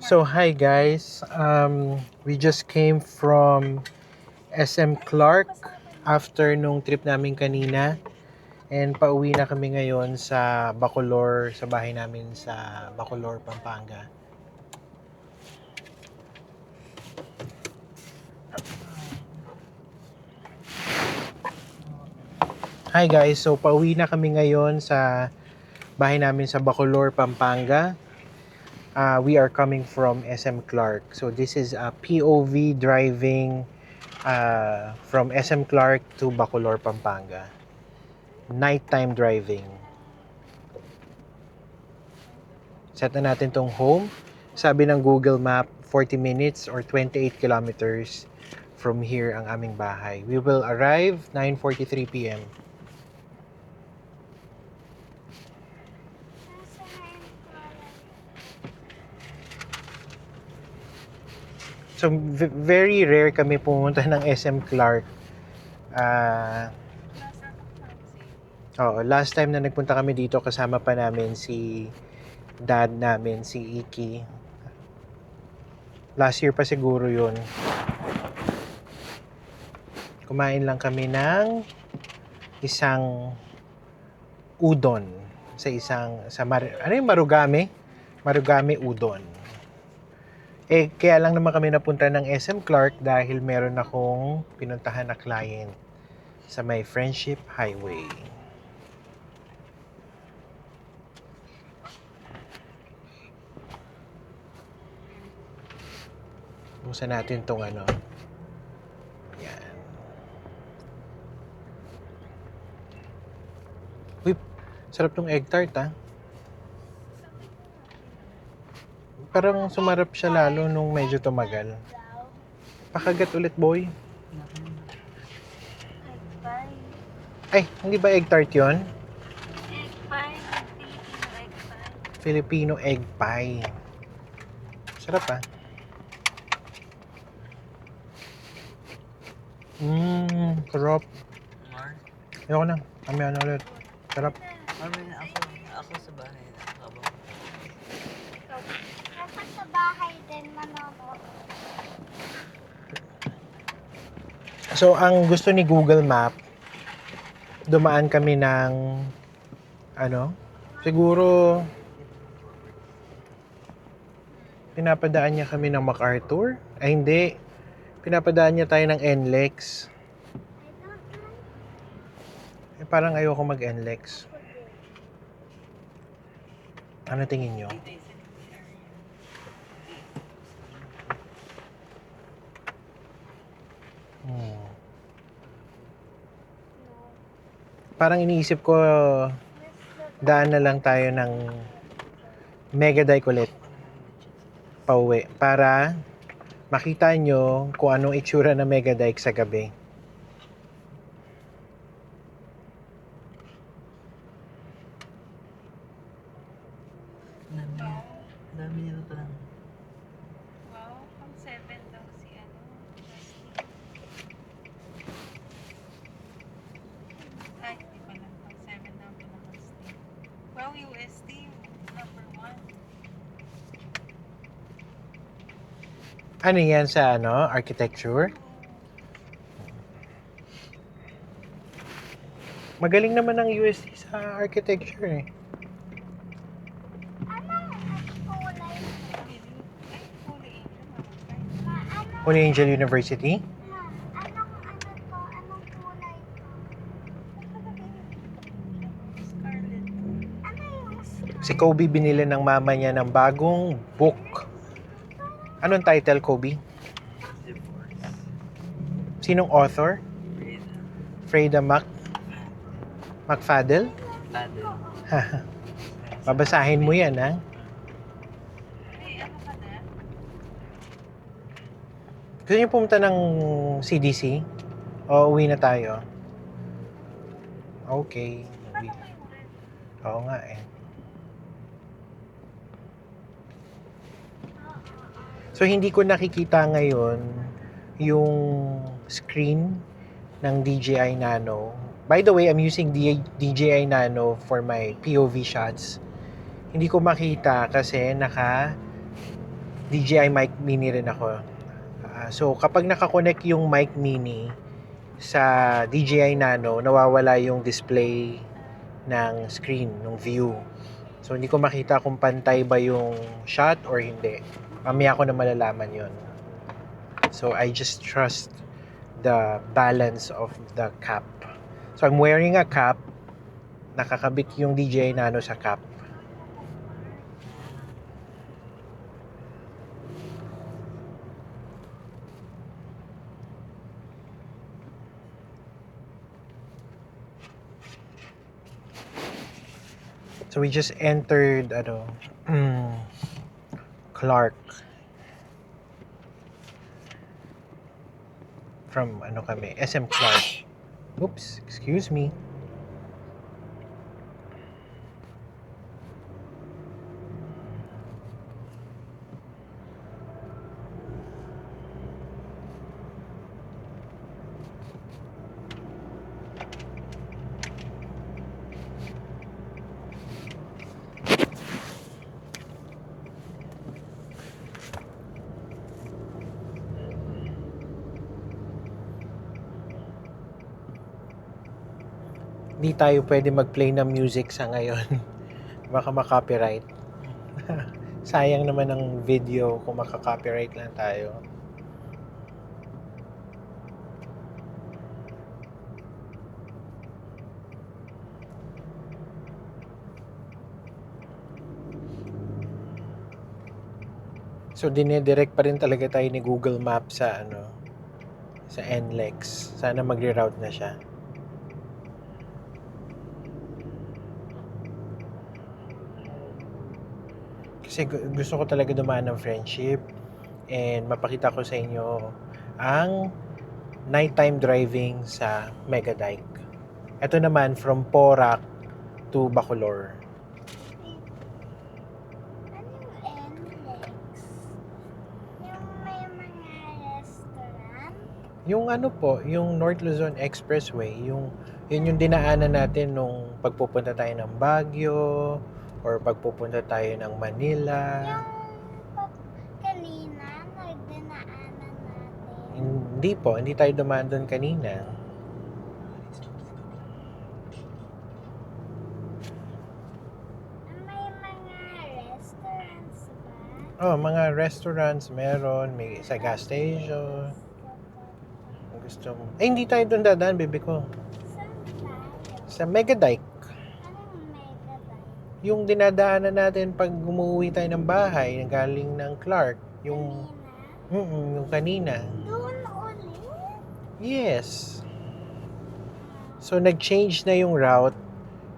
So hi guys, we just came from SM Clark after nung trip namin kanina and pauwi na kami ngayon sa Bacolor, sa bahay namin sa Bacolor, Pampanga. Hi guys, so pauwi na kami ngayon sa bahay namin sa Bacolor, Pampanga. We are coming from SM Clark. So this is a POV driving from SM Clark to Bacolor, Pampanga. Nighttime driving. Set na natin tong home. Sabi ng Google Map, 40 minutes or 28 kilometers from here ang aming bahay. We will arrive 9:43 p.m. So, very rare kami pumunta ng SM Clark. Last time na nagpunta kami dito, kasama pa namin si dad namin, si Iki. Last year pa siguro yun. Kumain lang kami ng isang udon ano yung Marugame? Marugame udon. Kaya lang naman kami napunta ng SM Clark dahil meron akong pinuntahan na client sa may Friendship Highway. Buksan natin tong ano. Yan. Uy, sarap tong egg tart ah. Parang sumarap siya lalo nung medyo tumagal. Pakagat ulit, boy. Ay, hindi ba egg tart yun? Egg pie. Filipino egg pie. Sarap ah. Sarap. Ayoko na. Mamaya na ulit. Sarap. Ako sa bahay na. Ako sa bahay din manonood. So, ang gusto ni Google Map, dumaan kami ng siguro pinapadaan niya kami ng MacArthur. Ay, hindi. Pinapadaan niya tayo ng NLEX. Parang ayoko mag-NLEX. Ano tingin nyo? Parang iniisip ko, daan na lang tayo ng Megadike ulit pauwi para makita nyo kung anong itsura ng Megadike sa gabi. Dami nito lang. Wow, pang 7 daw si ano. Ay, di pala. Pang 7 daw pinaka-stay. Wow, USD. Number 1. Ano yan sa architecture? Magaling naman ang USD sa architecture eh. Holy Angel University? Anong kulay to? Scarlet. Ano yung Si Kobe binili ng mama niya ng bagong book. Anong title, Kobe? Sinong author? Freda McFadden? Babasahin mo yan, ha? Ay, ano ka na? Gusto niyo pumunta ng CDC? O uwi na tayo? Okay. Oo nga eh. So, hindi ko nakikita ngayon yung screen ng DJI Nano. By the way, I'm using DJI Nano for my POV shots. Hindi ko makita kasi DJI mic mini rin ako. So kapag nakakonect yung mic mini sa DJI Nano, nawawala yung display ng screen, ng view. So hindi ko makita kung pantay ba yung shot or hindi. Mamaya ko na malalaman yun. So I just trust the balance of the cap. So I'm wearing a cap. Nakakabit yung DJI Nano sa cap. So we just entered Clark from SM Clark. Oops, excuse me. Hindi tayo pwede mag-play ng music sa ngayon. Baka ma-copyright. Sayang naman ang video kung maka-copyright lang tayo. So dinedirect pa rin talaga tayo ni Google Maps sa NLEX. Sana magre-route na siya. Kasi gusto ko talaga dumaan ng Friendship and mapakita ko sa inyo ang nighttime driving sa Megadike. Ito naman from Porac to Bacolor. Ano yung NLEX? Yung may mga restaurant? Yung yung North Luzon Expressway, yun yung dinaanan natin nung pagpupunta tayo ng Baguio or pagpupunta tayo ng Manila. Kanina, nagdinaanan natin. Hindi po, hindi tayo dumaan doon kanina. May mga restaurants ba? Oh, mga restaurants meron, may sa gas station. Kung gusto mo. Hindi tayo doon dadaan, baby ko. Saan tayo? Sa Megadike. Anong Megadike? Yung dinadaanan natin pag umuwi tayo ng bahay, galing ng Clark. Yung, Kanina? yung kanina. Doon ulit? Yes. So, nag-change na yung route.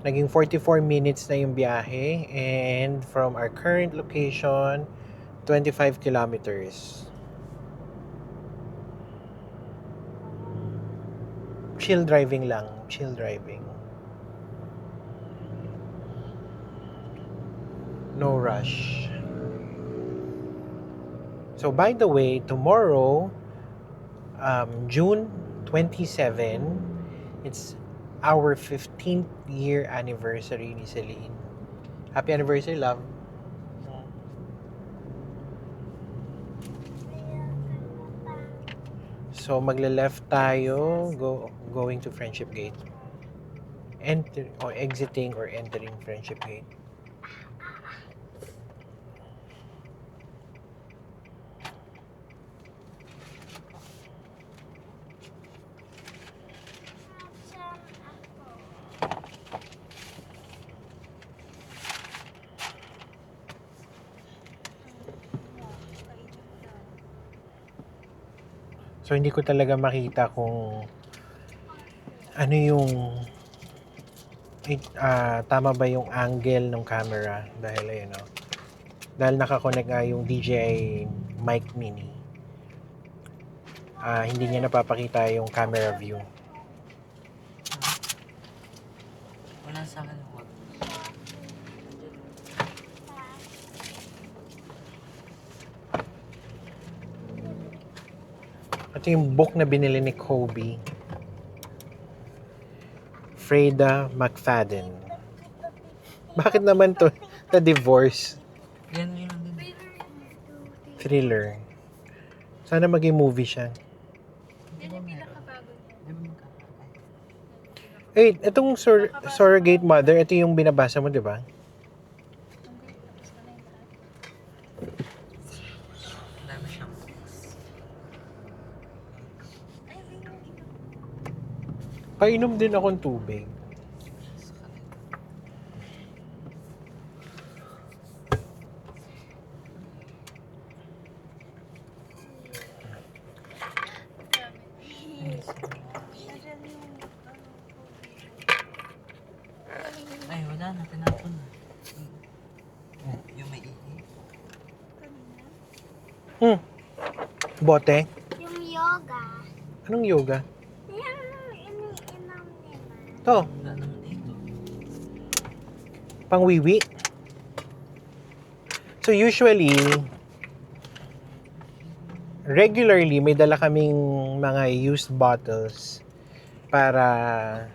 Naging 44 minutes na yung biyahe. And from our current location, 25 kilometers. Chill driving lang. Chill driving. No rush. So, by the way, tomorrow, June 27, it's our 15th year anniversary ni Celine. Happy anniversary, love. So, magle-left tayo, going to Friendship Gate. Exiting or entering Friendship Gate. Saan ako? So, hindi ko talaga makita kung ano yung tama ba yung angle ng camera dahil dahil nakakonect nga yung DJI mic mini. Hindi niya napapakita yung camera view. Wala sa akin yung wag. Ito yung book na binili ni Kobe. Freda McFadden. Bakit naman to na divorce? Yan yun lang din. Thriller. Sana maging movie siya. Yan yung pinakabago niya. Di ba magkakatay? Eh, itong surrogate mother, ito yung binabasa mo, di ba? Hindi, tapos na yung lahat. Ang dami siyang books. Ay, may yung iba. Painom din akong tubig. Sa kanila. Dami. Nandiyan yung Ay, wala na. Tinapon na. Yung may ihi. kanina. Bote. Yung yoga. Anong yoga? Yung iniinom nila. To, Wala naman dito. pangwiwi. So usually, regularly may dala kaming mga used bottles para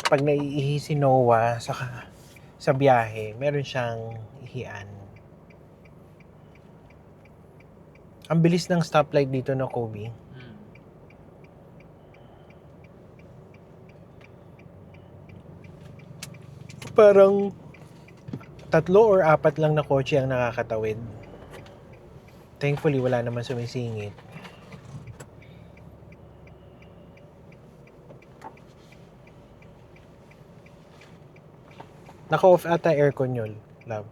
pag naiihi si Noah sa biyahe, meron siyang ihian. Ang bilis ng stoplight dito na Kobe. Parang 3 or 4 lang na kotse ang nakakatawid. Thankfully, wala naman sumisingit. Naka-off ata aircon yun, love.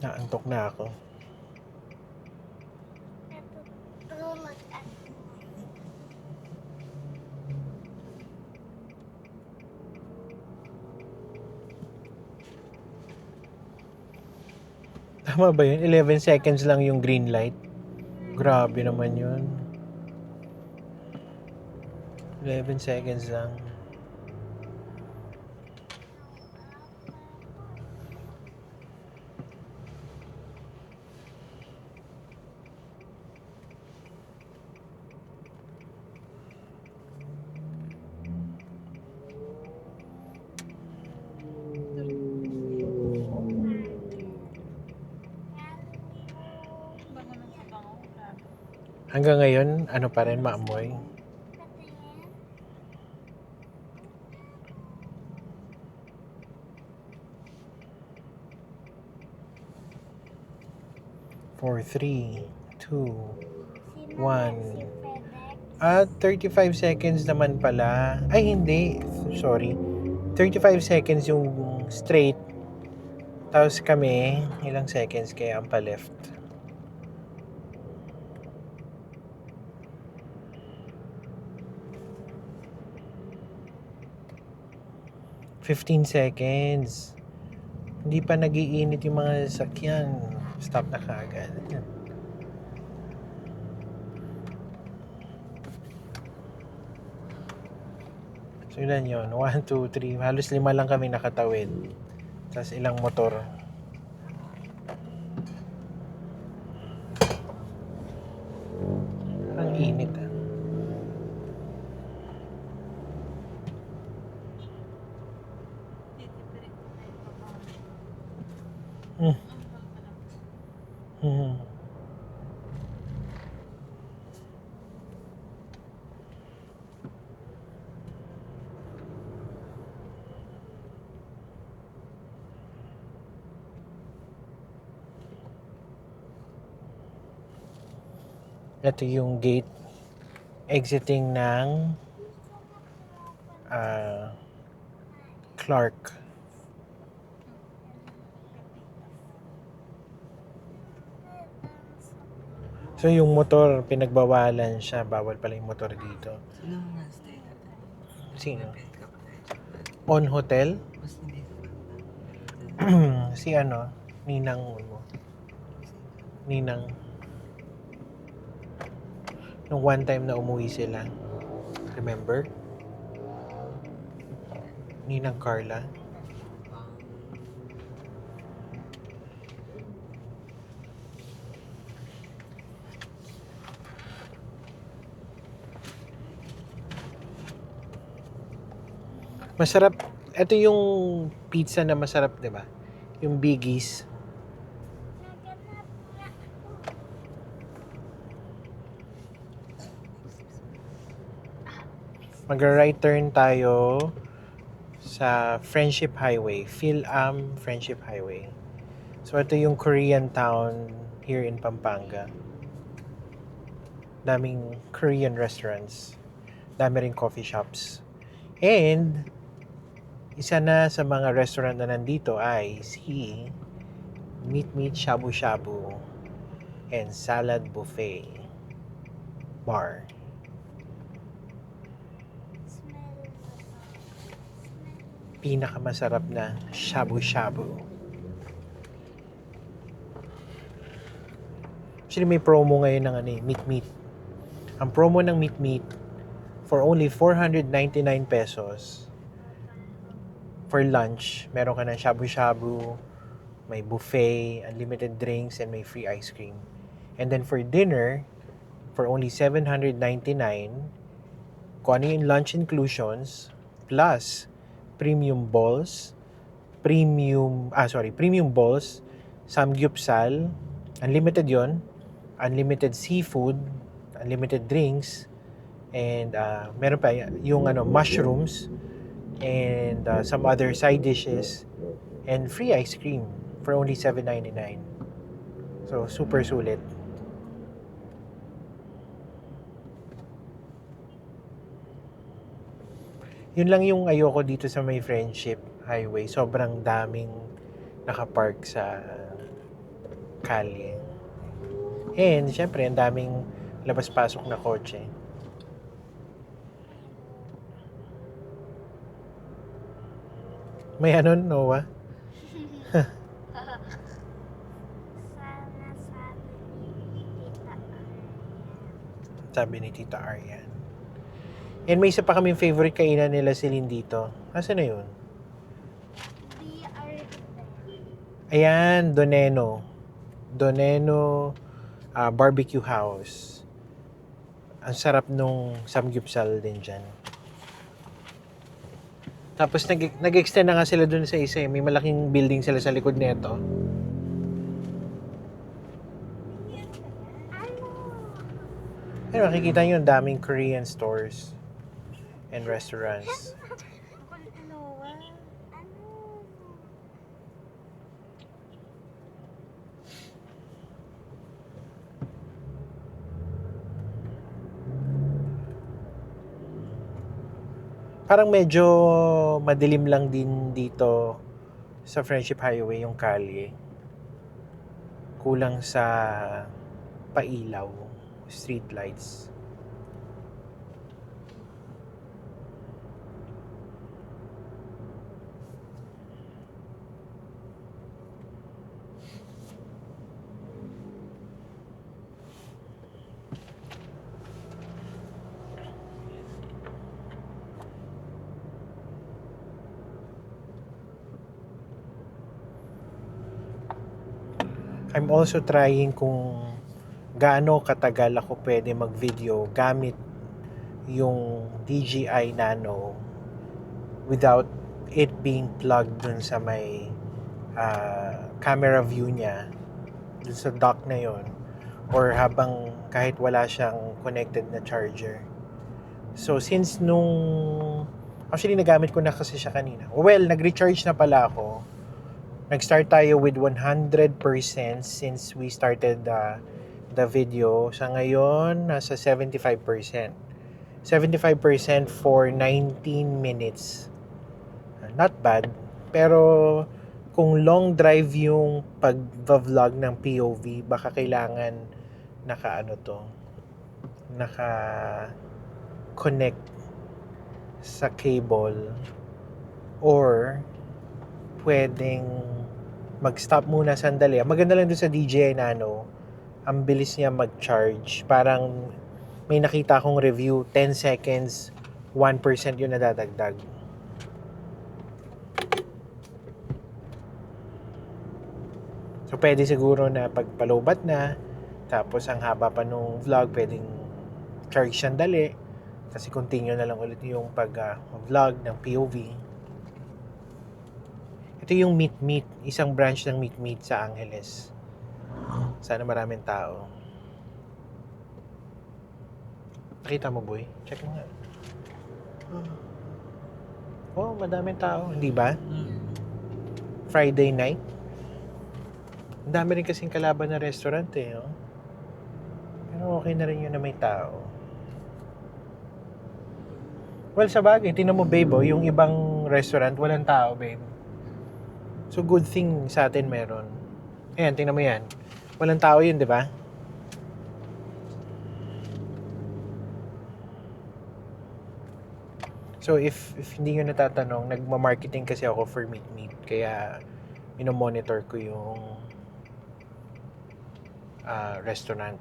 Naantok na ako. Natutulog at Tama ba yun? 11 seconds lang yung green light. Grabe naman yun. 11 seconds lang. Bango ng kabango. Grabe. Hanggang ngayon, ano pa rin, maamoy. patingin. 4, 3, 2, Sino One. si FedEx? at 35 seconds naman pala. Ay, hindi. Sorry. 35 seconds yung straight. Tapos kami, ilang seconds kaya ang pa-left. $15 seconds. Hindi pa nagiinit yung mga sasakyan. Stop na kaagad. So ilan yun? 1, 2, 3. Halos 5 lang kami nakatawid. Tapos ilang motor. Ang init ah. Dito pa rin po na yung kabango. Hmm. Ang mahal pa lang. Hmm. Ito yung gate exiting ng Clark. So yung motor, pinagbawalan siya. Bawal pala yung motor dito. Sino ang nastay natin? Sino? May ka pa tayo. On hotel, Mas hindi ka pa. si ano, Ninang mo. Ninang. Nung one time na umuwi sila. Remember? Ninang Carla. Masarap. Ito yung pizza na masarap, di ba? Yung Biggies. Naganap na ako. Mag-right turn tayo sa Friendship Highway. Phil-Am Friendship Highway. So, ito yung Korean town here in Pampanga. Daming Korean restaurants. Dami rin coffee shops. And, isa na sa mga restaurant na nandito ay si Meat Shabu Shabu and Salad Buffet Bar. Smell na ba? Pinakamasarap na shabu-shabu. Actually, may promo ngayon ng meat. Ang promo ng meat for only 499 pesos. For lunch, meron ka ng shabu-shabu, may buffet, unlimited drinks, and may free ice cream. And then for dinner, for only 799, kung ano yung lunch inclusions, plus premium balls, premium balls, samgyupsal, unlimited yon, unlimited seafood, unlimited drinks, and meron pa yung mushrooms, and some other side dishes, and free ice cream for only 799. So, super sulit. Yun lang yung ayoko dito sa may Friendship Highway. Sobrang daming nakapark sa kalye. And, syempre, ang daming labas-pasok na kotse. May Noah? Sana sabi ni Tita Arya. Sabi ni Tita Aryan. And may isa pa kaming favorite kainan nila Celine dito. Asan na yun? BR Ayan, Doneno. Doneno Barbecue House. Ang sarap nung samgyupsal din dyan. Tapos nag-extend na nga sila dun sa isa. May malaking building sila sa likod nito. Pero makikita nyo ang daming Korean stores and restaurants. Kulit ni Noah. Ano? Parang medyo madilim lang din dito sa Friendship Highway yung kalye. Kulang sa pailaw, street lights. I'm also trying kung gaano katagal ako pwede mag-video gamit yung DJI Nano without it being plugged dun sa may camera view niya, dun sa dock na yon, or habang kahit wala siyang connected na charger. So since actually nagamit ko na kasi siya kanina. Well, nag-recharge na pala ako. Nag-start tayo with 100% since we started the video. Sa ngayon, nasa 75%. 75% for 19 minutes. Not bad. Pero kung long drive yung pag-vlog ng POV, baka kailangan naka-connect sa cable, or pwedeng mag-stop muna sandali. Maganda lang doon sa DJI Nano, ang bilis niya mag-charge. Parang may nakita akong review, 10 seconds, 1% yung nadadagdag. So, pwede siguro na pagpalobat na, tapos ang haba pa nung vlog, pwedeng charge sandali, kasi continue na lang ulit yung pag-vlog ng POV. Ito yung Meet Meet, isang branch ng Meet Meet sa Angeles. Sana maraming tao. Nakita mo, boy? Check mo nga. Oh, madaming tao, hindi ba? Friday night. Ang dami rin kasing kalaban na restaurant eh, oh. Pero okay na rin yun na may tao. Well, sa bagay, tingnan mo, babe, oh, yung ibang restaurant, walang tao, babe. So, good thing sa atin meron. Ayan, tingnan mo yan. Walang tao yun, di ba? So, if hindi nyo natatanong, nagma-marketing kasi ako for Meet Meet. Kaya, minomonitor ko yung restaurant.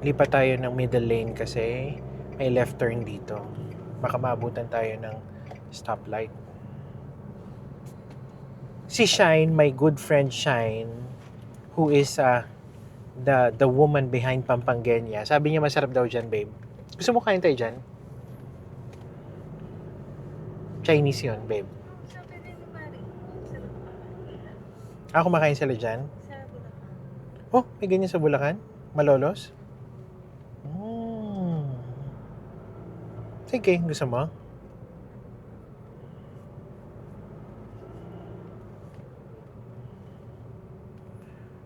Lipat tayo ng middle lane kasi may left turn dito. Baka maabutan tayo ng stoplight. Si Shine, my good friend Shine, who is the woman behind Pampangenia, sabi niya masarap daw dyan, babe. Gusto mo kain tayo dyan? Chinese yun, babe. Sabi din ni Mari, sarap pa. Ako kumakain sila dyan. Sa Bulacan. Oh, may ganyan sa Bulacan? Malolos? Sige, gusto mo?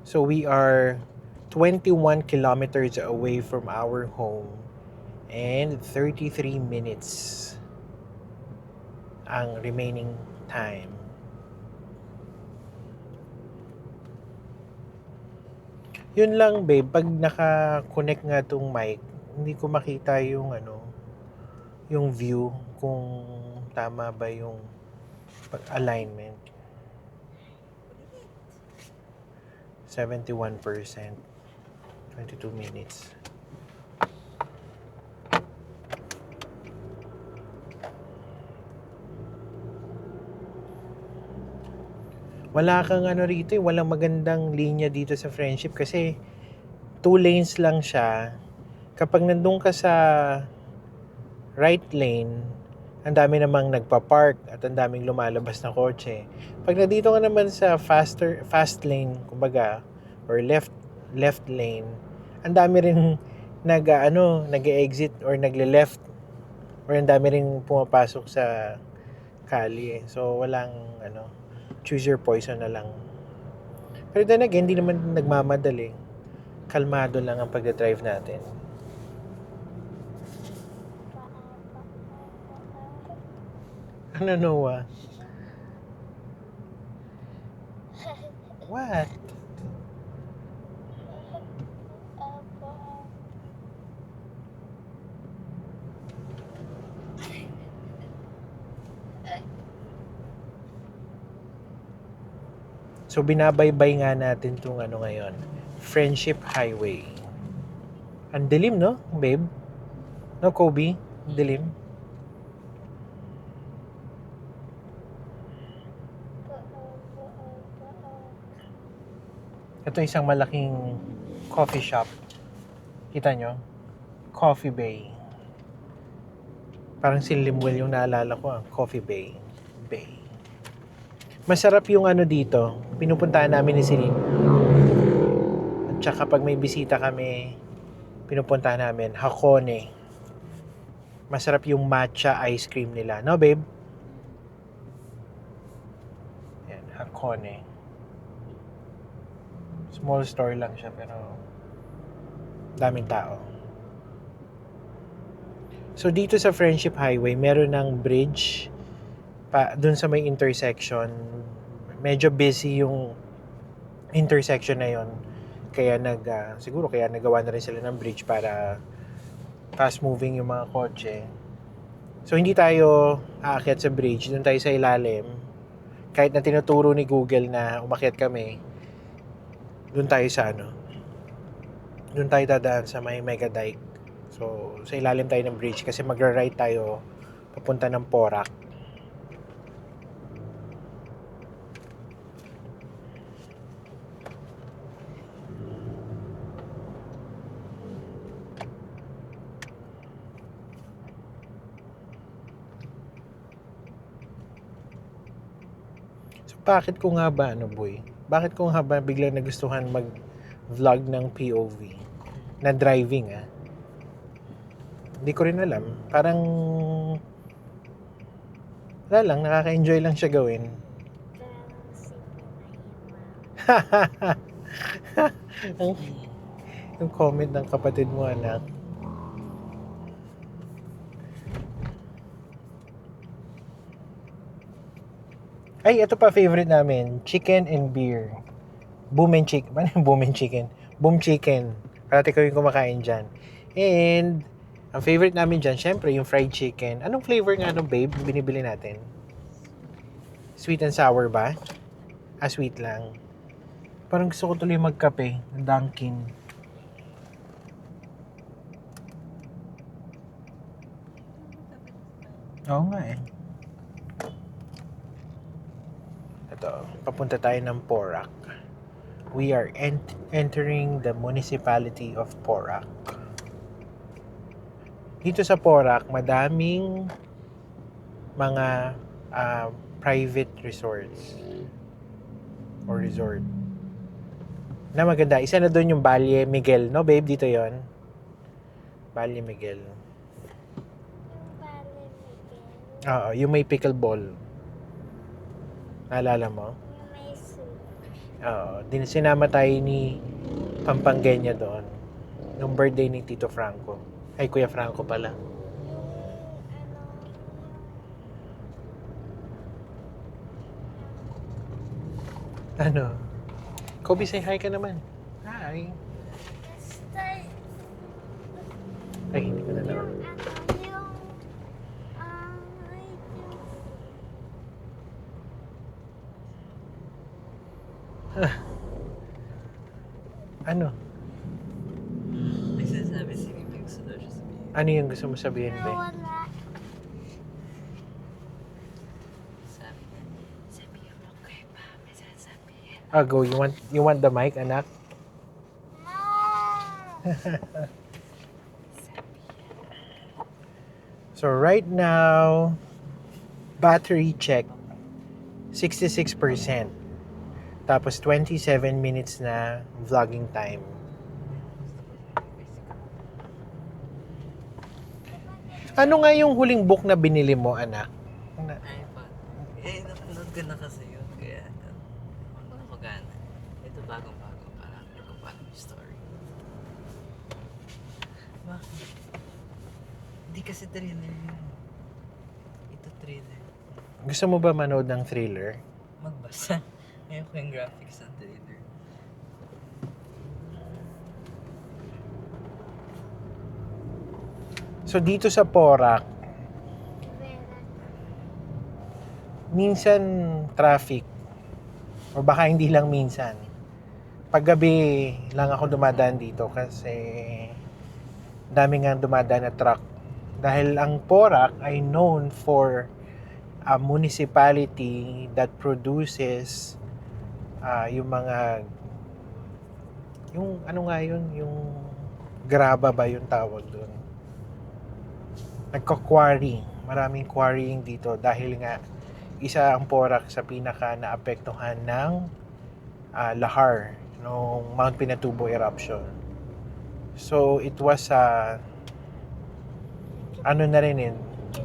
So we are 21 kilometers away from our home and 33 minutes ang remaining time. Yun lang, babe, pag naka-connect nga tong mic, hindi ko makita yung yung view kung tama ba yung alignment. 71%. 22 minutes. Wala kang rito eh. Walang magandang linya dito sa Friendship kasi 2 lanes lang siya. Kapag nandun ka sa right lane, ang dami namang nagpa-park at ang daming lumalabas na kotse. Pag nandito ka naman sa fast lane, kumbaga, or left lane, ang dami rin nag-exit or nagle-left or ang dami rin pumapasok sa kalye. So, walang choose your poison na lang. Pero then again, hindi naman nagmamadali. Kalmado lang ang pagdadrive natin. Ano, Noah? What? So, binabaybay nga natin itong ngayon. Friendship Highway. Ang dilim, no, babe? No, Kobe? Ang dilim. Ito isang malaking coffee shop. Kita nyo? Coffee Bay. Parang si Limuel yung naalala ko, Coffee Bay. Masarap yung dito. Pinupuntahan namin ni Celine. At saka pag may bisita kami, pinupuntahan namin, Hakone. Masarap yung matcha ice cream nila. No, babe? Yan, Hakone. Small store lang siya, pero daming tao. So, dito sa Friendship Highway, meron ng bridge dun sa may intersection. Medyo busy yung intersection na yon. Kaya siguro kaya nagawa na rin sila ng bridge para fast moving yung mga kotse. So hindi tayo aakyat sa bridge, doon tayo sa ilalim. Kahit na tinuturo ni Google na umakyat kami, doon tayo sa doon tayo dadaan sa may Mega Dike. So sa ilalim tayo ng bridge kasi magra-right tayo papunta ng Porac. So, bakit ko nga ba, boy? Bakit ko nga ba biglang nagustuhan mag-vlog ng POV? Na driving, Hindi ko rin alam. Parang, wala lang, nakaka-enjoy lang siya gawin. Parang simple na yun, Ang- yung comment ng kapatid mo, anak. Ay, ito pa favorite namin. Chicken and beer. Boom and chicken. Ano yung boom and chicken? Boom chicken. Parati ko yung kumakain dyan. And, ang favorite namin dyan, syempre, yung fried chicken. Anong flavor nga nung babe, binibili natin? Sweet and sour ba? Sweet lang. Parang gusto ko tuloy magkape. Dunkin. Oo nga eh. Ito, papunta tayo ng Porac. We are entering the municipality of Porac. Dito sa Porac, madaming mga private resorts or resort na maganda. Isa na doon yung Valle Miguel, no babe? Dito yon, Valle Miguel. yung Valle Miguel, Oo, yung may pickleball. Naalala mo? yung may soup. Oo, sinama tayo ni Pampangenya doon. Nung birthday ni Tito Franco. Ay, Kuya Franco pala. Ano? Kobe, say hi ka naman. Hi. Basta Ay, hindi ko na yung naman. yung Ano? May sinasabi si Mimi, gusto daw siya sabihin. Ano yung gusto mo sabihin, be? wala. Sabi niya, sabihin mo kay pa, may sasabihin. Go. You want the mic, anak? No. So right now, battery check 66%. Tapos 27 minutes na vlogging time. Ano nga yung huling book na binili mo, anak? Ay pa. Napanood ko na kasi yun, kaya wala ko gana. Ito bagong-bago, parang hindi ko pa alam yung story. Bakit? Hindi kasi thriller yun. Ito thriller. Gusto mo ba manood ng thriller? Magbasa. Ngayon ko yung graphics ng thriller. So dito sa Porac, minsan traffic. O baka hindi lang minsan. Paggabi lang ako dumadaan dito kasi dami nga dumadaan na truck. Dahil ang Porac ay known for a municipality that produces yung mga yung ano nga yun, yung graba ba yung tawag doon. Nagka-quarry. Maraming quarrying dito dahil nga isa ang Porac sa pinaka naapektuhan ng lahar nung Mount Pinatubo eruption. So it was ano na rin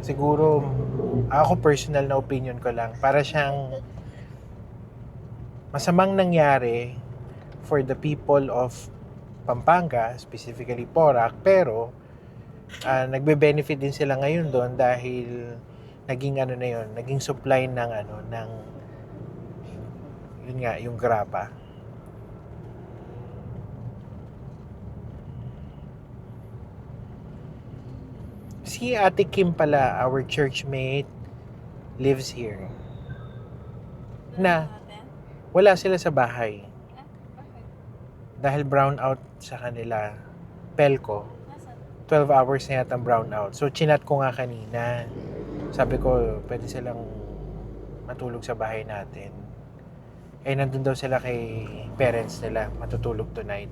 siguro ako personal na opinion ko lang, para siyang masamang nangyari for the people of Pampanga, specifically Porac, pero nagbe-benefit din sila ngayon doon dahil naging naging supply ng yun nga, yung grapa. Si Ate Kim pala, our churchmate, lives here. Na, wala sila sa bahay. Bakit? Dahil brown out sa kanila. Pelco. Nasaan? 12 hours na yata ang brown out. So, chinat ko nga kanina. Sabi ko, pwede silang matulog sa bahay natin. Eh, nandun daw sila kay parents nila. Matutulog tonight.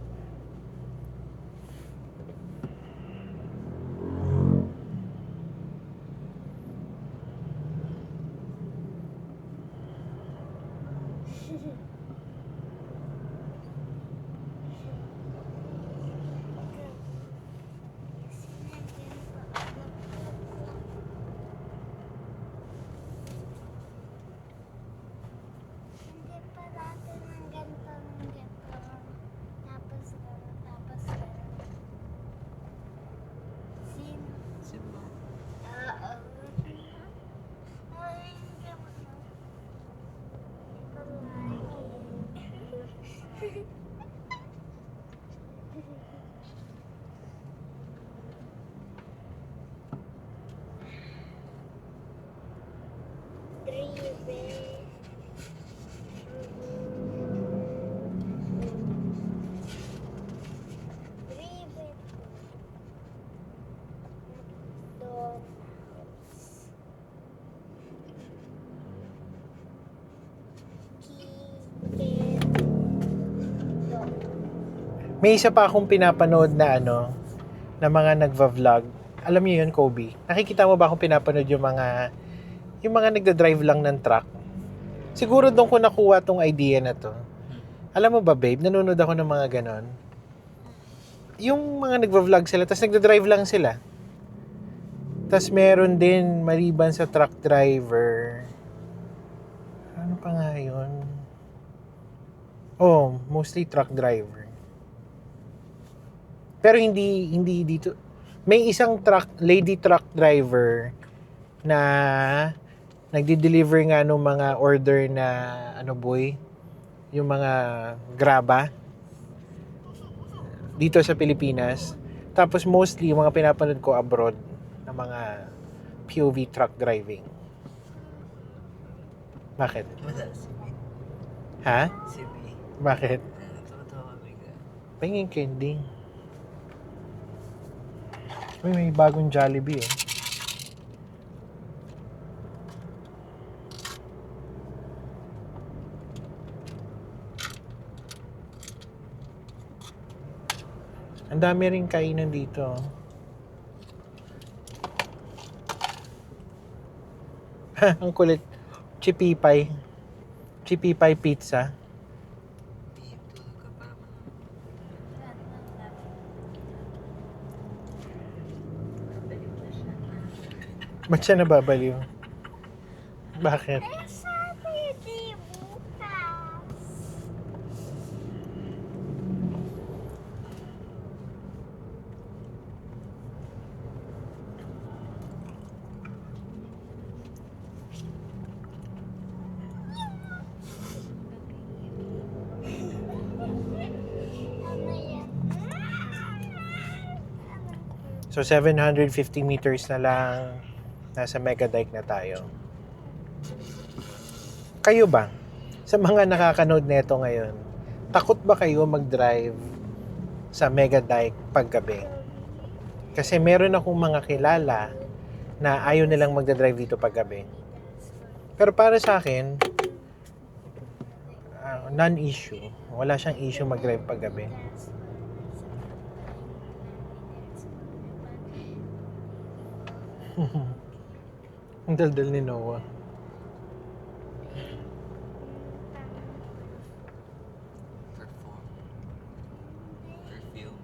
May isa pa akong pinapanood na na mga nagva-vlog. Alam niyo yun, Kobe? Nakikita mo ba akong pinapanood yung mga nagda-drive lang ng truck? Siguro doon ko nakuha tong idea na to. Alam mo ba, babe, nanonood ako ng mga ganon. Yung mga nagva-vlog sila, tapos nagda-drive lang sila. Tapos meron din, maliban sa truck driver. Ano pa nga yun? Oh, mostly truck driver. Pero hindi dito. May isang lady truck driver na nagdi-deliver nga ng mga order na yung mga graba dito sa Pilipinas. Tapos mostly yung mga pinapanood ko abroad na mga POV truck driving. Bakit? Wala, si B. Ha? Si B. Bakit? Tumatawa kami ka. Pahingin candy. Uy, may bagong Jollibee eh. Ang dami rin kainan dito. Ang kulit. Chipipay. Chipipay pizza. B, tulog ka para man. Ba't siya nababaliw? Bakit? Sabi di bukas. Ano yan? So 750 meters na lang. Nasa Mega Dike na tayo. Kayo ba? Sa mga nakakanood neto ngayon, takot ba kayo mag-drive sa Mega Dike paggabi? Kasi meron akong mga kilala na ayaw nilang magdadrive dito paggabi. Pero para sa akin, non-issue. Wala siyang issue mag-drive paggabi. Ang daldal ni Noah. Perform. Perfume.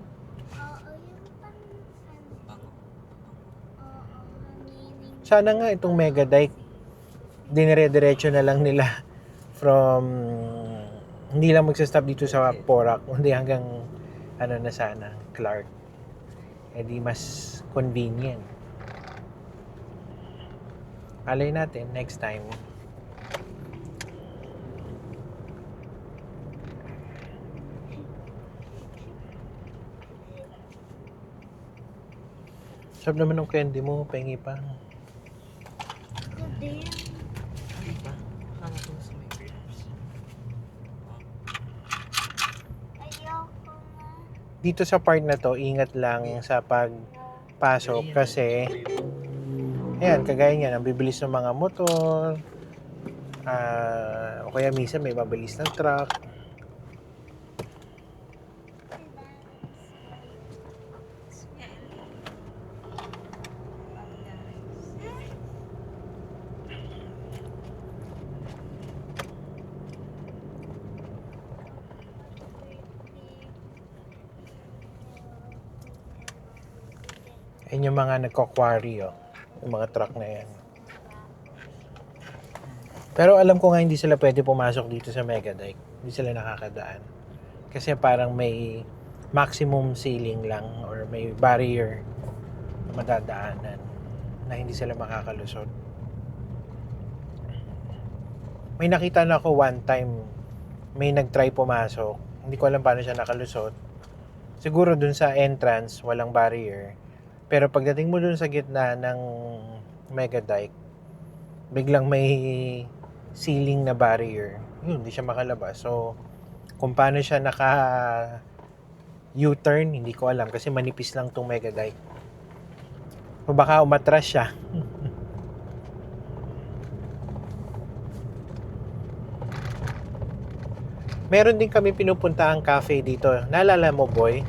Oo, yung pansan. Bango. Oo, hanginin. Sana nga itong Mega Dike, dinire-diretso na lang nila from, hindi lang magsa-stop dito sa Porac, kundi hanggang, na sana, Clark. Eh di mas convenient. Alay natin, next time. Sarap naman ng candy mo, pengi pa. Ako din. Ano ba? Akala ko sa may grapes. Ayoko na. Dito sa part na to, ingat lang sa pagpasok kasi ayan, kagaya niyan, ang bibilis ng mga motor, o kaya minsan may mabilis ng truck. Ayan yung mga nagko-quarry, yung mga truck na yan. Pero alam ko nga hindi sila pwede pumasok dito sa Mega Dike. Hindi sila nakakadaan. Kasi parang may maximum ceiling lang or may barrier na madadaanan na hindi sila makakalusot. May nakita na ako one time, may nag-try pumasok. Hindi ko alam paano siya nakalusot. Siguro dun sa entrance, walang barrier. Pero pagdating mo dun sa gitna ng Mega Dike, biglang may ceiling na barrier. Yun, hindi siya makalabas. So, kung paano siya U-turn, hindi ko alam kasi manipis lang tong Mega Dike. O baka umatras siya. Meron din kami pinupuntahang cafe dito. Naalala mo, boy?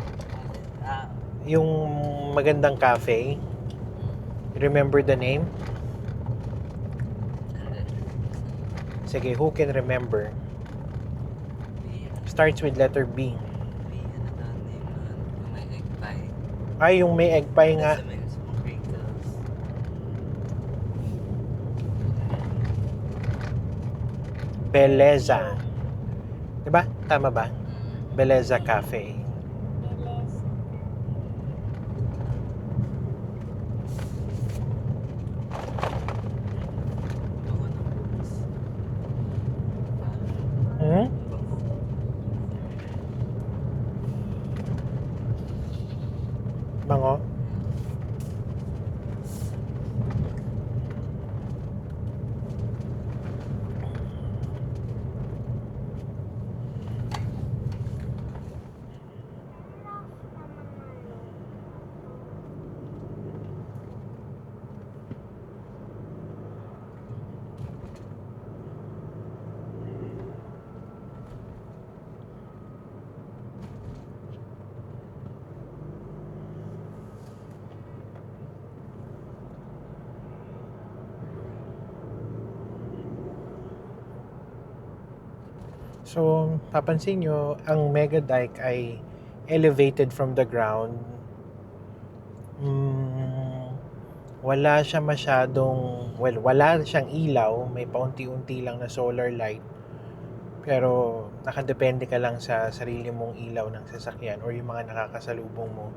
Ah, Yung magandang cafe. Remember the name? hindi. Sige, who can remember? May, Starts with letter B. may ano doon yung may egg pie. Ay, yung may egg pie nga. Tapos may small crinkles. Beleza. Diba? Tama ba? Mm. Beleza Cafe. Bilis. Bango ng books. Hmm? Bango. Bango? So, papansin nyo, ang Mega Dike ay elevated from the ground. Wala siya masyadong, wala siyang ilaw. May paunti-unti lang na solar light. Pero, nakadepende ka lang sa sarili mong ilaw ng sasakyan or yung mga nakakasalubong mo.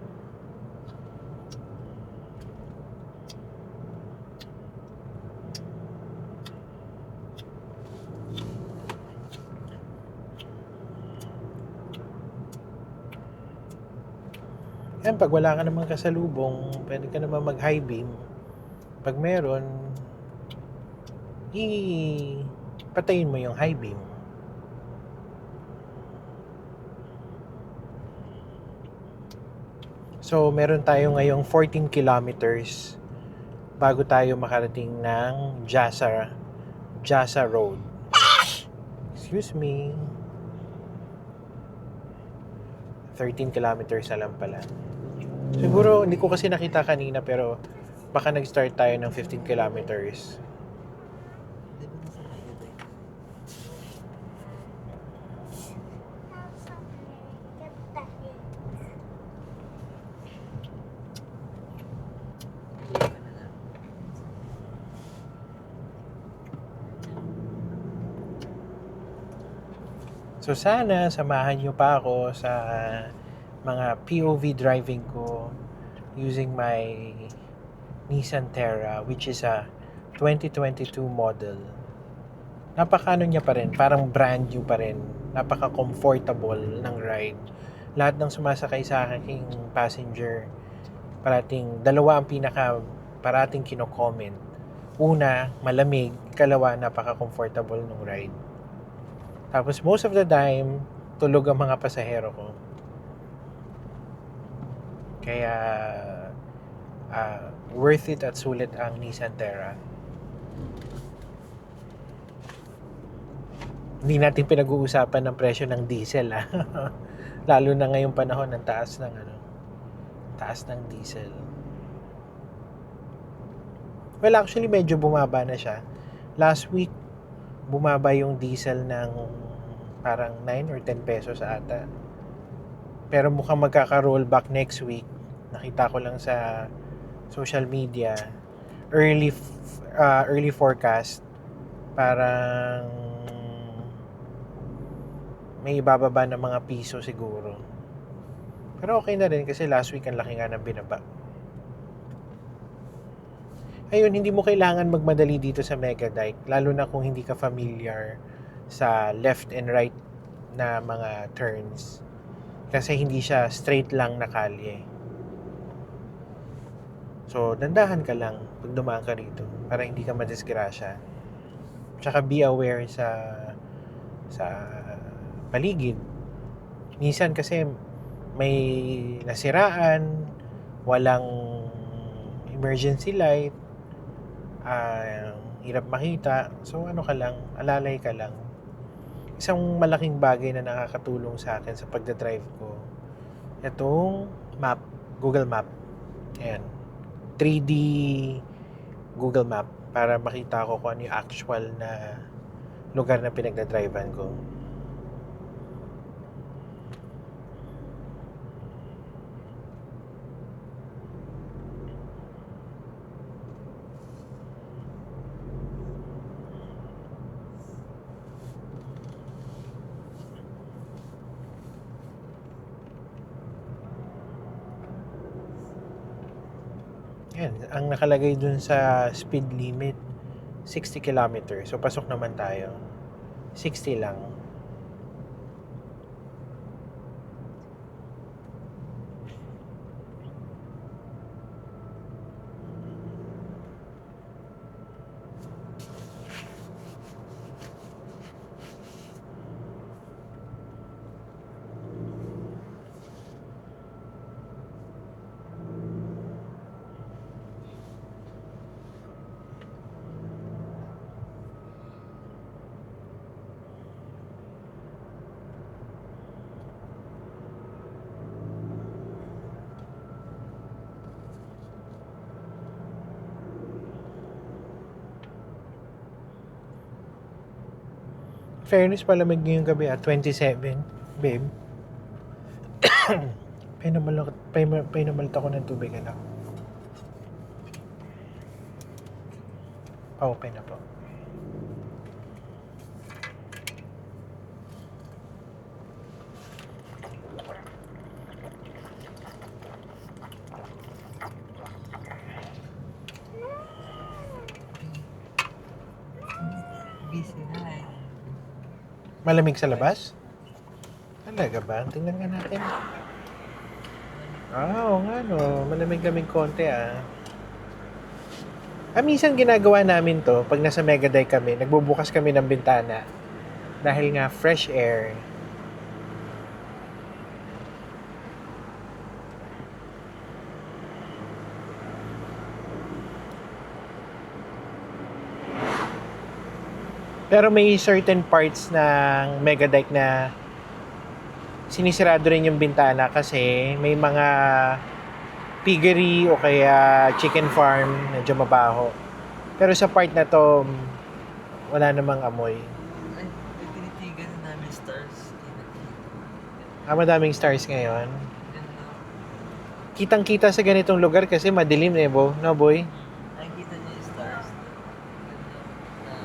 Yan, pag wala ka namang kasalubong, pwede ka naman mag-high beam. Pag meron, patayin mo yung high beam. So, meron tayo ngayong 14 kilometers bago tayo makarating ng Jasa Road. Excuse me. 13 kilometers na lang pala. Siguro, hindi ko kasi nakita kanina pero baka nag-start tayo ng 15 kilometers. Di ba nasa kayo din? Hindi ko na lang. So sana samahan nyo pa ako sa mga POV driving ko using my Nissan Terra, which is a 2022 model. Napaka-ano niya pa rin, parang brand new pa rin. Napaka-comfortable ng ride. Lahat ng sumasakay sa aking passenger, dalawa ang parating kino-comment. Una, malamig. Ikalawa, napaka-comfortable ng ride. Tapos most of the time, tulog ang mga pasahero ko. Kaya worth it at sulit ang Nissan Terra. Hindi natin pinag-uusapan ng presyo ng diesel lalo na ngayong panahon ng taas ng diesel. Well, actually medyo bumaba na siya. Last week bumaba yung diesel ng parang 9 or 10 pesos ata. Pero mukhang magkaka-rollback next week. Nakita ko lang sa social media. Early forecast. Parang may ibababa ng mga piso siguro. Pero okay na rin kasi last week ang laki nga ng binaba. Ayun, hindi mo kailangan magmadali dito sa Mega Dike. Lalo na kung hindi ka familiar sa left and right na mga turns. Kasi hindi siya straight lang na kalye. So, dandahan ka lang pag dumaan ka rito para hindi ka madisgrasya. Tsaka be aware sa paligid. Minsan kasi may nasiraan, walang emergency light, hirap makita. So ano ka lang, alalay ka lang. Isang malaking bagay na nakakatulong sa akin sa pagdadrive ko, itong map, Google Map. Ayan. 3D Google Map para makita ko kung ano yung actual na lugar na pinagdadrivean ko. Yan, ang nakalagay dun sa speed limit, 60 kilometers. So, pasok naman tayo. 60 lang. Fairness, palamig ngayong gabi 27, babe. Painamalit ako ng tubig, anak. Okay na po. Busy na eh. Malamig sa labas? Talaga ba? Tingnan nga natin. Oo nga no. Malamig-lamig konti minsan ginagawa namin to, pag nasa Megaday kami, nagbubukas kami ng bintana. Dahil nga fresh air. Pero may certain parts ng Megadike na sinisirado rin yung bintana kasi may mga piggery o kaya chicken farm, medyo mabaho. Pero sa part na to, wala namang amoy. Ay, tinitigan na namin stars. Madaming stars ngayon. Ganda. Kitang-kita sa ganitong lugar kasi madilim no boy? Nakikita niyo yung stars. Ganda.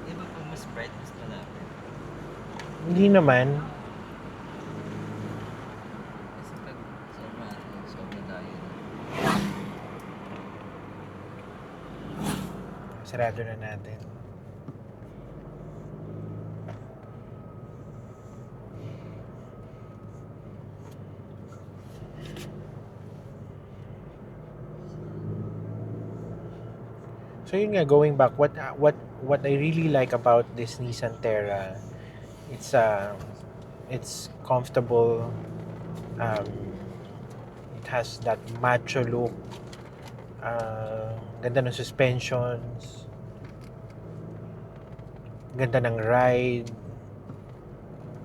Di ba pag mas bright, mas malapit? Hindi naman. Kasi pag sobra tayo. Sarado na natin. So yun nga, going back, what I really like about this Nissan Terra, it's comfortable. It has that macho look. Ganda ng suspensions. Ganda ng ride.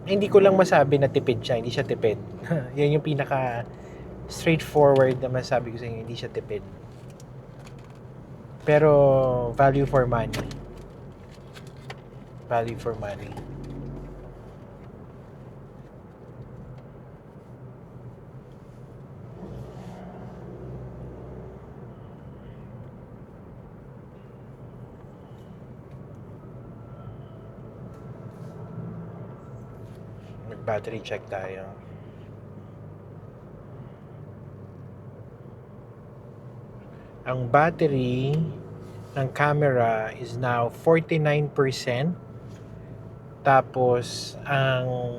Hindi ko lang masabi na tipid siya, hindi siya tipid. Yan yung pinaka straightforward na masabi ko sa inyo, hindi siya tipid. Pero value for money. Value for money. Mag-battery check tayo. Ang battery ng camera is now 49%. Tapos, ang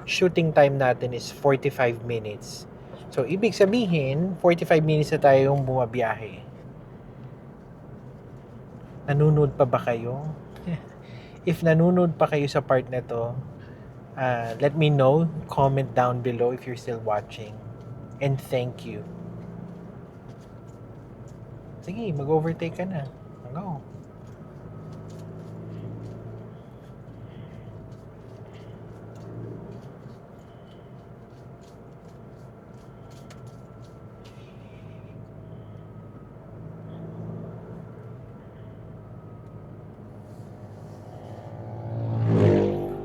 shooting time natin is 45 minutes. So, ibig sabihin, 45 minutes na tayong bumabiyahe. Nanonood pa ba kayo? If nanonood pa kayo sa part na to, let me know. Comment down below if you're still watching. And thank you. Sige, mag-overtake ka na. Go.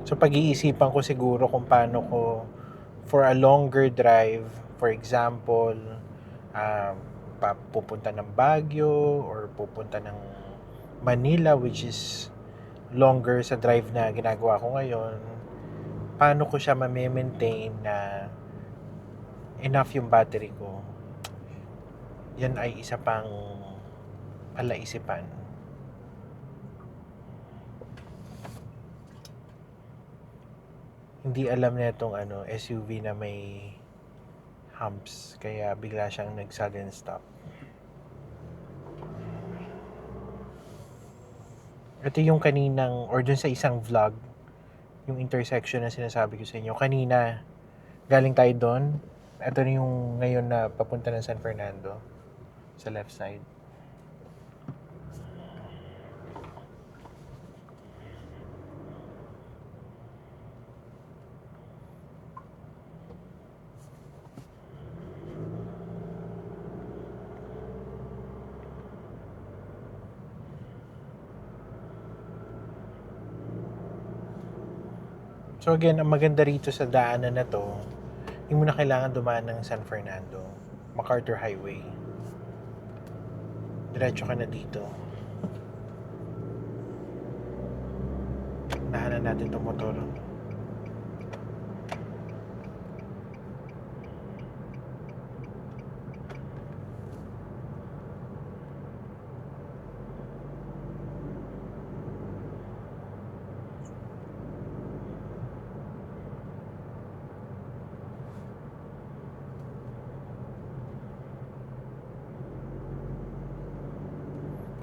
So pag-iisipan ko siguro kung paano ko for a longer drive, for example, pupunta ng Baguio or pupunta ng Manila, which is longer sa drive na ginagawa ko ngayon, paano ko siya ma-maintain na enough yung battery ko. Yan ay isa pang palaisipan. Hindi alam na itong SUV na may humps, kaya bigla siyang nag-sudden stop. Ito yung kaninang, or dun sa isang vlog, yung intersection na sinasabi ko sa inyo. Kanina, galing tayo doon. Ito na yung ngayon na papunta ng San Fernando, sa left side. So again, ang maganda rito sa daanan na to, hindi mo na kailangan dumaan ng San Fernando, MacArthur Highway. Diretso ka na dito. Nahanan natin itong motor.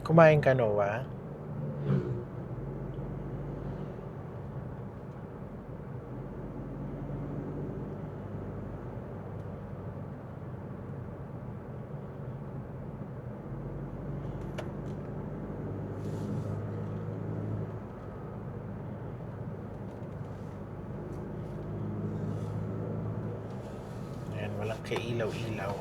Kumain ka, Noah? Ayan, walang kailaw-ilaw.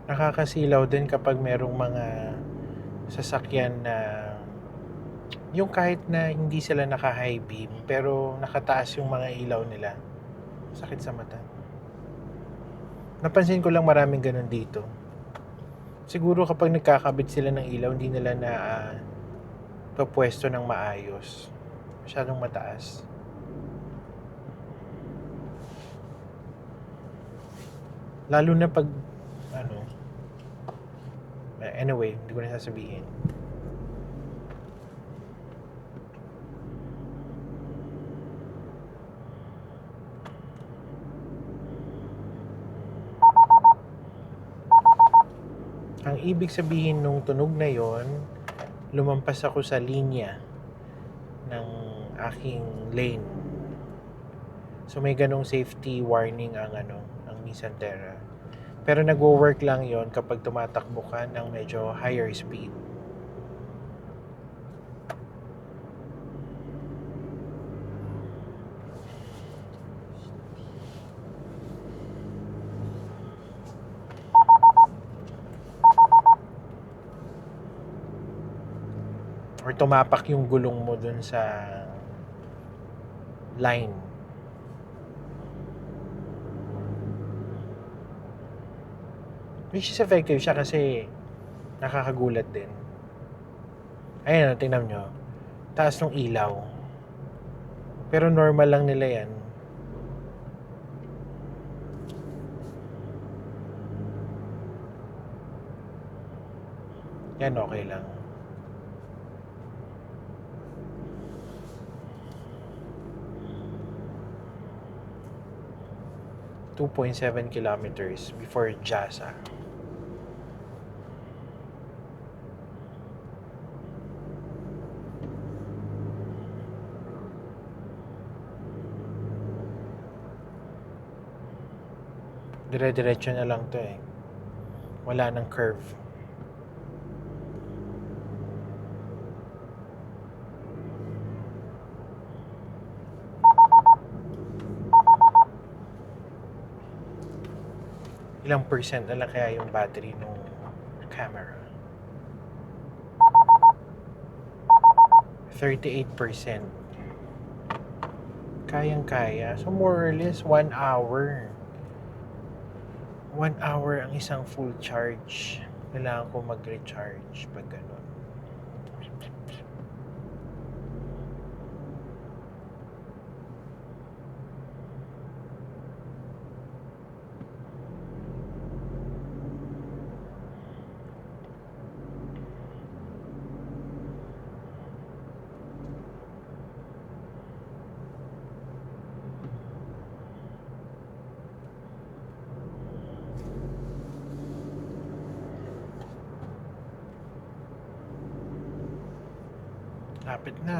Nakakasilaw din kapag merong mga sasakyan na yung kahit na hindi sila naka-high beam pero nakataas yung mga ilaw nila. Sakit sa mata. Napansin ko lang maraming ganun dito. Siguro kapag nagkakabit sila ng ilaw, hindi nila na pwesto ng maayos. Masyadong mataas. Lalo na pag anyway, hindi ko na sasabihin. Ang ibig sabihin nung tunog na yon, lumampas ako sa linya ng aking lane. So may ganong safety warning ang Nissan Terra. Pero nagwo-work lang yon kapag tumatakbo ka ng medyo higher speed. or tumapak yung gulong mo dun sa line. Which is effective siya kasi nakakagulat din. Ayan, tingnan nyo. Taas ng ilaw. Pero normal lang nila yan. Yan, okay lang. .7 kilometers before Jasa. Dire-diretso na lang to eh. Wala nang curve. Ilang percent na lang kaya yung battery ng camera? 38%. Kayang-kaya. So more or less 1 hour. 1 hour ang isang full charge. Kailangan ko mag-recharge pag ganun. Lapit na.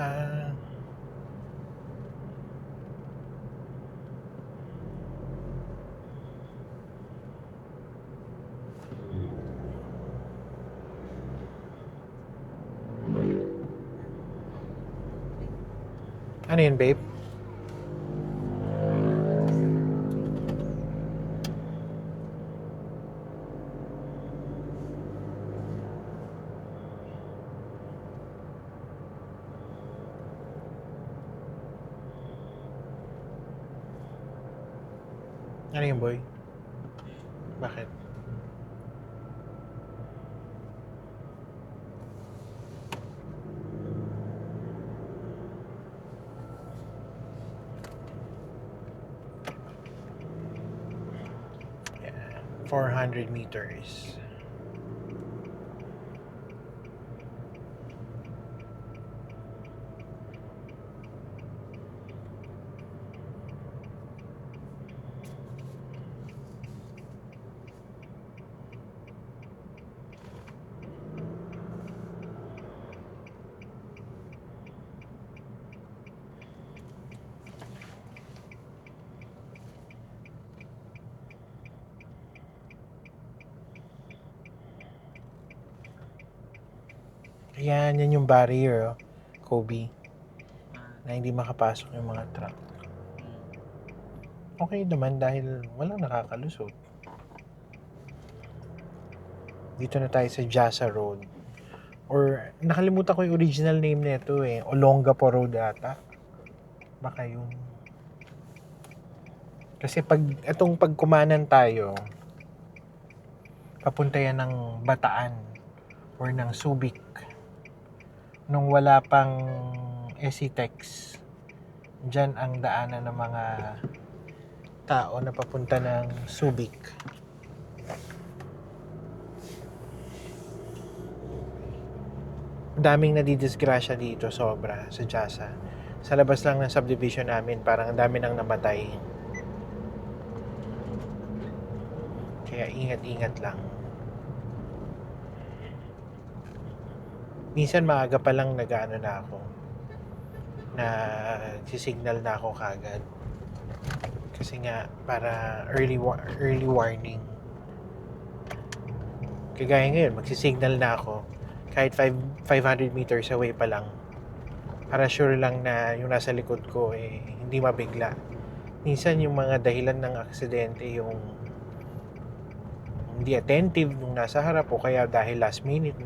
Ano yun, babe? Ano yun, boy? Bakit? Yeah, 400 meters. Ayan, yan yung barrier, oh, Kobe, na hindi makapasok yung mga truck. Okay naman dahil walang nakakalusot. Dito na tayo sa Jasa Road. Or, nakalimutan ko yung original name nito eh. Olongapo Road ata. Baka yun. Kasi itong pagkumanan tayo, papunta yan ng Bataan or ng Subic. Nung wala pang SCTEX, dyan ang daanan ng mga tao na papunta ng Subic. Daming nadidisgrasya dito, sobra, sa Jasa. Sa labas lang ng subdivision namin, parang ang dami nang namatay. Kaya ingat-ingat lang. Minsan maaga pa lang nag-ano na ako. Signal na ako kagad. Kasi nga, para early warning. Kagaya ngayon, magsisignal na ako. Kahit 500 meters away pa lang. Para sure lang na yung nasa likod ko hindi mabigla. Minsan yung mga dahilan ng aksidente, yung hindi attentive nung nasa harap o kaya dahil last minute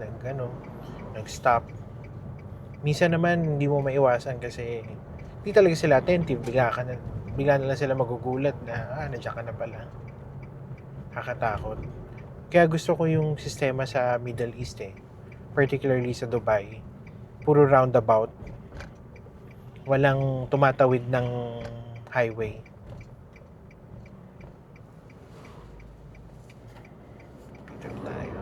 nag-stop. Minsan naman hindi mo maiwasan kasi hindi talaga sila attentive. Bigla na lang sila magugulat na, nandiyan ka na pala. Kakatakot. Kaya gusto ko yung sistema sa Middle East eh. Particularly sa Dubai. Puro roundabout. Walang tumatawid ng highway. Picture tayo.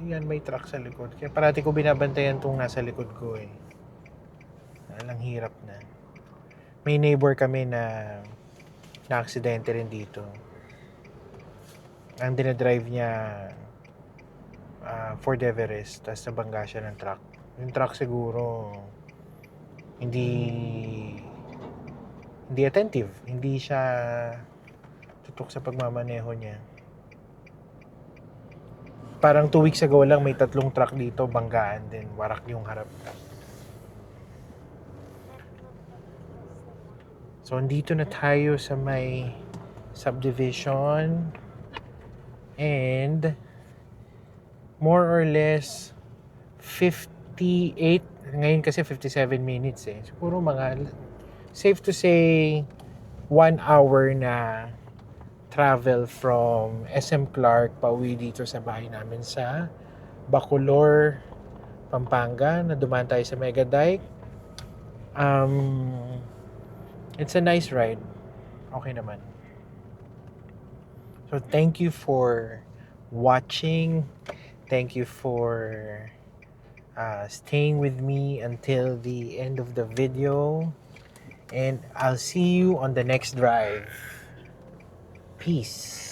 Ayan, may truck sa likod. Kaya parati ko binabantayan tong nasa likod ko eh. Alang hirap na. May neighbor kami na na-aksidente rin dito. Ang dinadrive niya Ford Everest, tapos nabangga siya ng truck. Yung truck siguro hindi attentive. Hindi siya tutok sa pagmamaneho niya. Parang 2 weeks ago lang may 3 truck dito, banggaan din. Warak yung harap. So, andito na tayo sa may subdivision. And more or less 58, ngayon kasi 57 minutes eh. Siguro mga, safe to say, 1 hour na travel from SM Clark pauwi dito sa bahay namin sa Bacolor, Pampanga, na dumaan tayo sa Mega Dike. It's a nice ride. Okay naman. So thank you for watching. Thank you for staying with me until the end of the video. And I'll see you on the next drive. Peace.